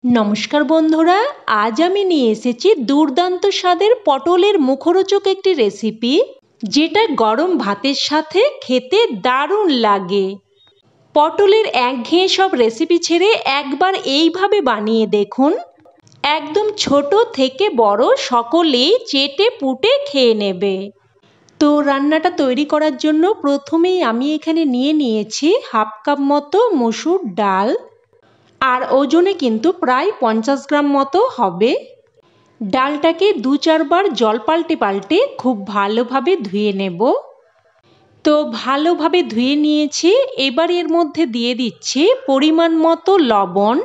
নমস্কার বন্ধুরা, আজ আমি নিয়ে এসেছি দুর্দান্ত স্বাদের পটলের মুখরোচক একটি রেসিপি, যেটা গরম ভাতের সাথে খেতে দারুণ লাগে। পটলের একঘেয়ে সব রেসিপি ছেড়ে একবার এইভাবে বানিয়ে দেখুন। একদম ছোট থেকে বড় সকলেই চেটে পুটে খেয়ে নেবে। তো রান্নাটা তৈরি করার জন্য প্রথমেই আমি এখানে নিয়েছি হাফ কাপ মতো মসুর ডাল, আর ওজনে কিন্তু প্রায় 50 গ্রাম মতো হবে। ডালটাকে 2-4 বার জল পাল্টে খুব ভালোভাবে ধুয়ে নেব। তো ভালোভাবে ধুয়ে নিয়েছি। এবার এর মধ্যে দিয়ে দিচ্ছি পরিমাণ মতো লবণ,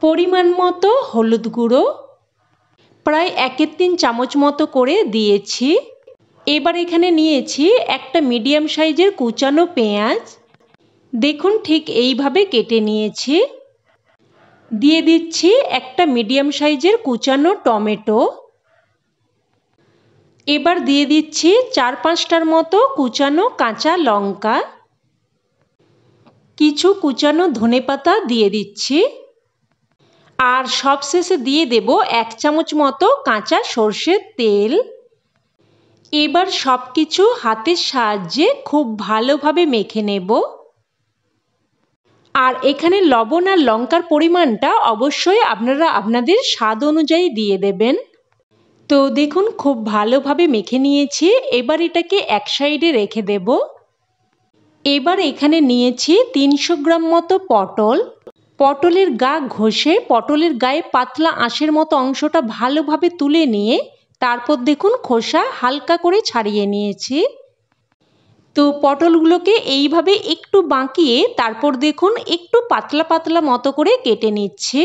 পরিমাণ মতো হলুদ গুঁড়ো, প্রায় 1/3 চামচ মতো করে দিয়েছি। এবার এখানে নিয়েছি একটা মিডিয়াম সাইজের কুচানো পেঁয়াজ, দেখুন ঠিক এইভাবে কেটে নিয়েছি। দিয়ে দিচ্ছি একটা মিডিয়াম সাইজের কুচানো টমেটো। এবার দিয়ে দিচ্ছি 4-5টার মতো কুচানো কাঁচা লঙ্কা, কিছু কুচানো ধনেপাতা দিয়ে দিচ্ছি, আর সবশেষে দিয়ে দেব 1 চামচ মতো কাঁচা সর্ষের তেল। এবার সবকিছু হাতের সাহায্যে খুব ভালোভাবে মেখে নেব। আর এখানে লবণ আর লঙ্কার পরিমাণটা অবশ্যই আপনারা আপনাদের স্বাদ অনুযায়ী দিয়ে দেবেন। তো দেখুন খুব ভালোভাবে মেখে নিয়েছি। এবার এটাকে এক সাইডে রেখে দেব। এবার এখানে নিয়েছি 300 গ্রাম মতো পটল। পটলের গা ঘষে পটলের গায়ে পাতলা আঁশের মতো অংশটা ভালোভাবে তুলে নিয়ে তারপর দেখুন খোসা হালকা করে ছাড়িয়ে নিয়েছি। তো পটলগুলোকে এইভাবে একটু বাঁকিয়ে তারপর দেখুন একটু পাতলা পাতলা মতো করে কেটে নিচ্ছি।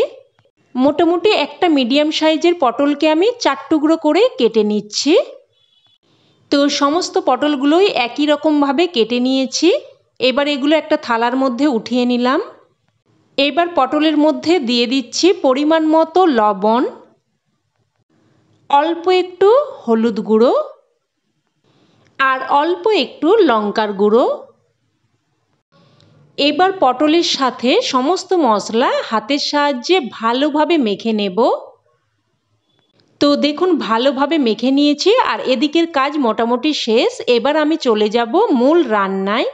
মোটামুটি একটা মিডিয়াম সাইজের পটলকে আমি 4 টুকরো করে কেটে নিচ্ছি। তো সমস্ত পটলগুলোই একই রকমভাবে কেটে নিয়েছি। এবার এগুলো একটা থালার মধ্যে উঠিয়ে নিলাম। এবার পটলের মধ্যে দিয়ে দিচ্ছি পরিমাণ মতো লবণ, অল্প একটু হলুদ গুঁড়ো, আর অল্প একটু লঙ্কার গুঁড়ো। এবার পটলের সাথে সমস্ত মশলা হাতের সাহায্যে ভালোভাবে মেখে নেব। তো দেখুন ভালোভাবে মেখে নিয়েছি আর এদিকের কাজ মোটামুটি শেষ। এবার আমি চলে যাব মূল রান্নায়।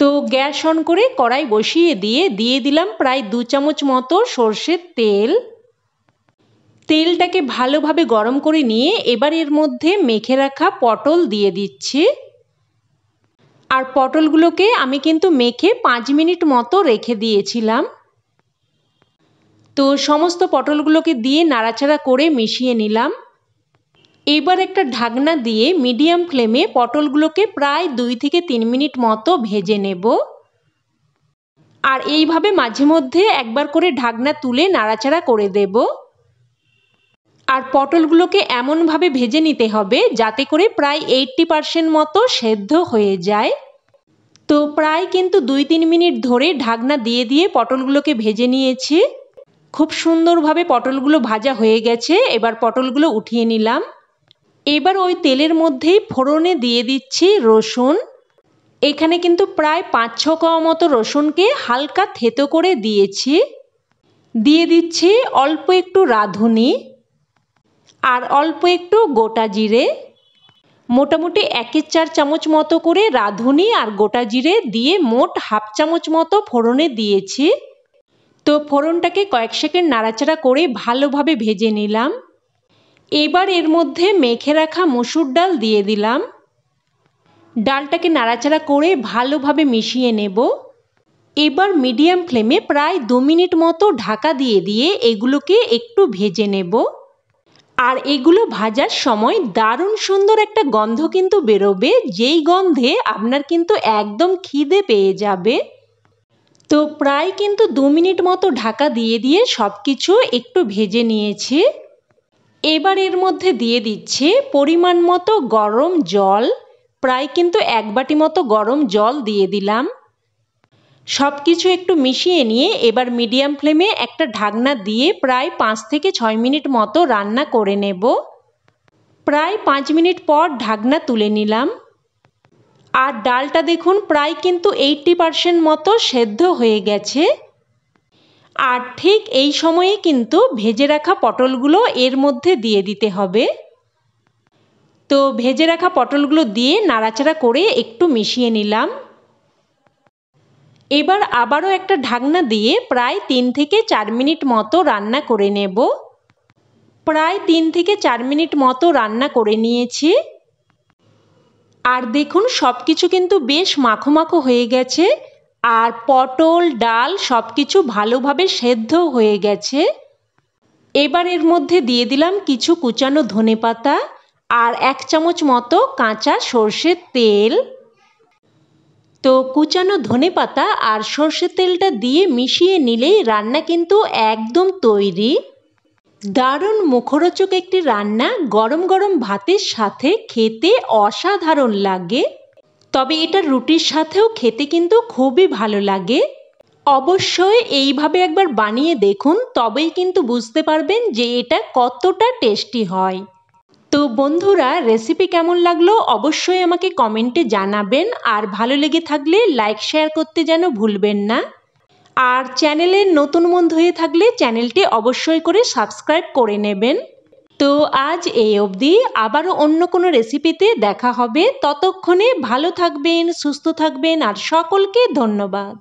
তো গ্যাস অন করে কড়াই বসিয়ে দিয়ে দিলাম প্রায় 2 চামচ মতো সর্ষের তেল। তেলটাকে ভালোভাবে গরম করে নিয়ে এবার এর মধ্যে মেখে রাখা পটল দিয়ে দিচ্ছি। আর পটলগুলোকে আমি কিন্তু মেখে 5 মিনিট মতো রেখে দিয়েছিলাম। তো সমস্ত পটলগুলোকে দিয়ে নাড়াচাড়া করে মিশিয়ে নিলাম। এবার একটা ঢাকনা দিয়ে মিডিয়াম ফ্লেমে পটলগুলোকে প্রায় 2 থেকে 3 মিনিট মতো ভেজে নেব। আর এইভাবে মাঝে মধ্যে একবার করে ঢাকনা তুলে নাড়াচাড়া করে দেব। আর পটলগুলোকে এমনভাবে ভেজে নিতে হবে যাতে করে প্রায় 80% মতো সেদ্ধ হয়ে যায়। তো প্রায় কিন্তু 2-3 মিনিট ধরে ঢাকনা দিয়ে পটলগুলোকে ভেজে নিয়েছি। খুব সুন্দরভাবে পটলগুলো ভাজা হয়ে গেছে। এবার পটলগুলো উঠিয়ে নিলাম। এবার ওই তেলের মধ্যেই ফোড়নে দিয়ে দিচ্ছি রসুন। এখানে কিন্তু প্রায় 5-6 কোয়া মতো রসুনকে হালকা থেতো করে দিয়েছি। দিয়ে দিচ্ছি অল্প একটু রাঁধুনি আর অল্প একটু গোটা জিরে। মোটামুটি 1/4 চামচ মতো করে রাঁধুনি আর গোটা জিরে দিয়ে মোট হাফ চামচ মতো ফোড়নে দিয়েছি। তো ফোড়নটাকে কয়েক সেকেন্ড নাড়াচাড়া করে ভালোভাবে ভেজে নিলাম। এবার এর মধ্যে মেখে রাখা মসুর ডাল দিয়ে দিলাম। ডালটাকে নাড়াচাড়া করে ভালোভাবে মিশিয়ে নেব। এবার মিডিয়াম ফ্লেমে প্রায় 2 মিনিট মতো ঢাকা দিয়ে এগুলোকে একটু ভেজে নেব। আর এগুলো ভাজার সময় দারুণ সুন্দর একটা গন্ধ কিন্তু বেরোবে, যেই গন্ধে আপনার কিন্তু একদম খিদে পেয়ে যাবে। তো প্রায় কিন্তু 2 মিনিট মতো ঢাকা দিয়ে সব কিছু একটু ভেজে নিয়েছি। এবার এর মধ্যে দিয়ে দিচ্ছি পরিমাণ মতো গরম জল। প্রায় কিন্তু 1 বাটি মতো গরম জল দিয়ে দিলাম। সব কিছু একটু মিশিয়ে নিয়ে এবার মিডিয়াম ফ্লেমে একটা ঢাকনা দিয়ে প্রায় 5 থেকে 6 মিনিট মতো রান্না করে নেব। প্রায় 5 মিনিট পর ঢাকনা তুলে নিলাম। আর ডালটা দেখুন প্রায় কিন্তু 80% মতো সেদ্ধ হয়ে গেছে। আর ঠিক এই সময়ে কিন্তু ভেজে রাখা পটলগুলো এর মধ্যে দিয়ে দিতে হবে। তো ভেজে রাখা পটলগুলো দিয়ে নাড়াচাড়া করে একটু মিশিয়ে নিলাম। এবার আবারও একটা ঢাকনা দিয়ে প্রায় 3 থেকে 4 মিনিট মতো রান্না করে নেব। প্রায় 3 থেকে 4 মিনিট মতো রান্না করে নিয়েছি। আর দেখুন সবকিছু কিন্তু বেশ মাখো মাখো হয়ে গেছে, আর পটল ডাল সবকিছু ভালোভাবে সেদ্ধ হয়ে গেছে। এবার এর মধ্যে দিয়ে দিলাম কিছু কুচানো ধনেপাতা আর 1 চামচ মতো কাঁচা সর্ষের তেল। তো কুচানো ধনেপাতা আর সর্ষের তেলটা দিয়ে মিশিয়ে নিলেই রান্না কিন্তু একদম তৈরি। দারুণ মুখরোচক একটি রান্না গরম গরম ভাতের সাথে খেতে অসাধারণ লাগে। তবে এটা রুটির সাথেও খেতে কিন্তু খুবই ভালো লাগে। অবশ্যই এইভাবে একবার বানিয়ে দেখুন, তবেই কিন্তু বুঝতে পারবেন যে এটা কতটা টেস্টি হয়। তো বন্ধুরা, রেসিপি কেমন লাগলো অবশ্যই আমাকে কমেন্টে জানাবেন, আর ভালো লেগে থাকলে লাইক শেয়ার করতে যেন ভুলবেন না। আর চ্যানেলের নতুন বন্ধু হয়ে থাকলে চ্যানেলটি অবশ্যই করে সাবস্ক্রাইব করে নেবেন। তো আজ এই অবধি, আবারও অন্য কোনো রেসিপিতে দেখা হবে। ততক্ষণে ভালো থাকবেন, সুস্থ থাকবেন, আর সকলকে ধন্যবাদ।